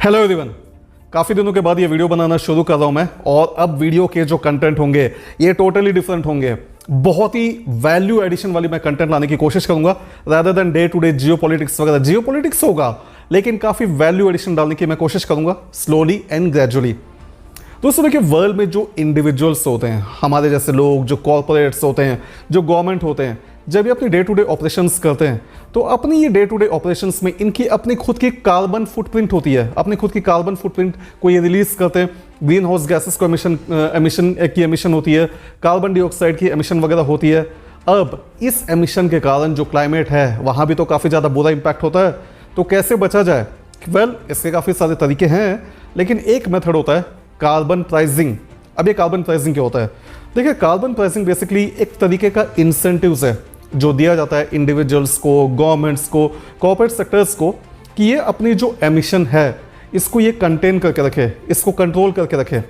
Hello everyone, काफ़ी दिनों के बाद ये वीडियो बनाना शुरू कर रहा हूँ मैं। और अब वीडियो के जो कंटेंट होंगे ये टोटली डिफरेंट होंगे। बहुत ही वैल्यू एडिशन वाली मैं कंटेंट लाने की कोशिश करूंगा rather than day to day geopolitics वगैरह। जियो पॉलिटिक्स होगा लेकिन काफ़ी वैल्यू एडिशन डालने की मैं कोशिश करूंगा स्लोली एंड ग्रेजुअली। दोस्तों देखिए, वर्ल्ड में जो इंडिविजुअल्स होते हैं, हमारे जैसे लोग, जो कॉर्पोरेट्स होते हैं, जो गवर्नमेंट होते हैं, जब ये अपनी डे टू डे ऑपरेशंस करते हैं तो अपनी ये डे टू डे ऑपरेशंस में इनकी अपनी खुद की कार्बन फुटप्रिंट होती है। अपनी खुद की कार्बन फुटप्रिंट को ये रिलीज करते हैं। ग्रीन हाउस गैसेस को एमिशन होती है, कार्बन डाइऑक्साइड की एमिशन वगैरह होती है। अब इस एमिशन के कारण जो क्लाइमेट है वहाँ भी तो काफ़ी ज़्यादा बुरा इंपैक्ट होता है। तो कैसे बचा जाए? इसके काफ़ी सारे तरीके हैं, लेकिन एक मेथड होता है कार्बन प्राइसिंग। अब ये कार्बन प्राइसिंग क्या होता है? देखिए, कार्बन प्राइसिंग बेसिकली एक तरीके का इंसेंटिव्स है जो दिया जाता है इंडिविजुअल्स को, गवर्नमेंट्स को, कॉर्पोरेट सेक्टर्स को कि ये अपनी जो एमिशन है इसको ये कंटेन करके रखे, इसको कंट्रोल करके रखे।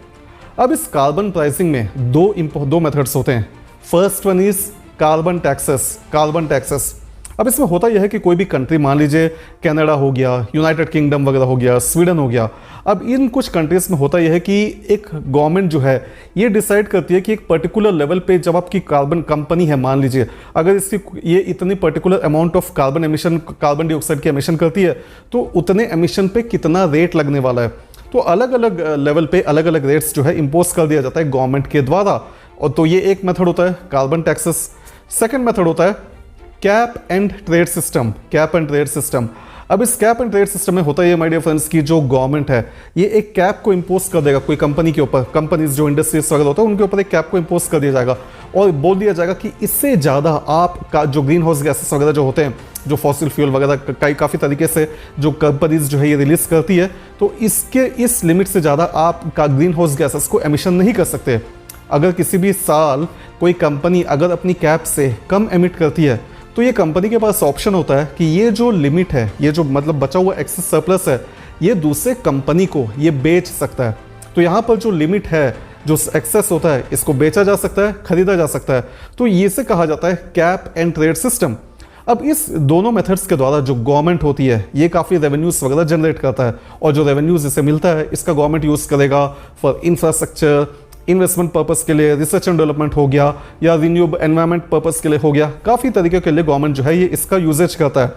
अब इस कार्बन प्राइसिंग में दो मेथड्स होते हैं। First one is carbon taxes. अब इसमें होता यह है कि कोई भी कंट्री, मान लीजिए कनाडा हो गया, यूनाइटेड किंगडम वगैरह हो गया, स्वीडन हो गया। अब इन कुछ कंट्रीज में होता यह है कि एक गवर्नमेंट जो है ये डिसाइड करती है कि एक पर्टिकुलर लेवल पे जब आपकी कार्बन कंपनी है, मान लीजिए अगर इसकी ये इतनी particular amount of carbon dioxide की एमिशन करती है तो उतने एमिशन पे कितना रेट लगने वाला है। तो अलग अलग लेवल पे अलग अलग रेट्स जो है इम्पोज कर दिया जाता है गवर्नमेंट के द्वारा। और तो ये एक मेथड होता है कार्बन टैक्सेस। सेकेंड मेथड होता है कैप एंड ट्रेड सिस्टम। अब इस कैप एंड ट्रेड सिस्टम में होता है माय डियर फ्रेंड्स की जो गवर्नमेंट है ये एक कैप को इंपोज कर देगा कोई कंपनी के ऊपर। कंपनीज जो इंडस्ट्रीज वगैरह होता है उनके ऊपर एक कैप को इंपोज कर दिया जाएगा और बोल दिया जाएगा कि इससे ज़्यादा आपका जो ग्रीन हाउस गैसेस वगैरह जो होते हैं, जो फॉसिल फ्यूल वगैरह काफ़ी तरीके से जो कंपनीज जो है ये रिलीज करती है, तो इस लिमिट से ज़्यादा आप ग्रीन हाउस गैसेस को एमिशन नहीं कर सकते। अगर किसी भी साल कोई कंपनी अगर अपनी कैप से कम एमिट करती है तो ये कंपनी के पास ऑप्शन होता है कि ये जो लिमिट है, ये जो मतलब बचा हुआ एक्सेस सरप्लस है, ये दूसरे कंपनी को ये बेच सकता है। तो यहाँ पर जो लिमिट है, जो एक्सेस होता है, इसको बेचा जा सकता है, खरीदा जा सकता है। तो ये से कहा जाता है कैप एंड ट्रेड सिस्टम। अब इस दोनों मेथड्स के द्वारा जो गवर्नमेंट होती है ये काफ़ी रेवेन्यूज वगैरह जनरेट करता है और जो रेवेन्यूज इसे मिलता है इसका गवर्नमेंट यूज़ करेगा फॉर इंफ्रास्ट्रक्चर, इन्वेस्टमेंट पर्पस के लिए, रिसर्च एंड डेवलपमेंट हो गया, या रिन्यूएबल एनवायरनमेंट पर्पस के लिए हो गया। काफ़ी तरीके के लिए गवर्नमेंट जो है ये इसका यूजेज करता है।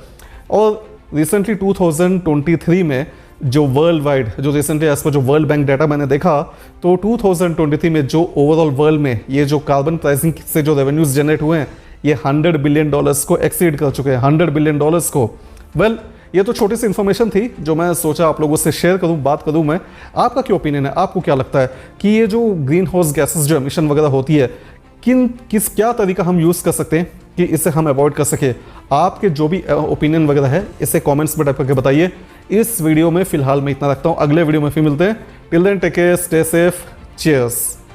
और रिसेंटली 2023 में जो वर्ल्ड वाइड, जो रिसेंटली एज पर जो वर्ल्ड बैंक डाटा मैंने देखा, तो 2023 में जो ओवरऑल वर्ल्ड में ये जो कार्बन प्राइसिंग से जो रेवेन्यूज जनरेट हुए हैं ये $100 बिलियन को एक्सीड कर चुके हैं, $100 बिलियन को। ये तो छोटी सी इन्फॉर्मेशन थी जो मैं सोचा आप लोगों से शेयर करूं, बात करूं मैं। आपका क्या ओपिनियन है? आपको क्या लगता है कि ये जो ग्रीन हाउस गैसेस जो एमिशन वगैरह होती है क्या तरीका हम यूज़ कर सकते हैं कि इसे हम अवॉइड कर सके? आपके जो भी ओपिनियन वगैरह है इसे कमेंट्स में टाइप करके बताइए। इस वीडियो में फिलहाल मैं इतना रखता हूँ, अगले वीडियो में फिर मिलते हैं। Till then take care, stay safe, cheers.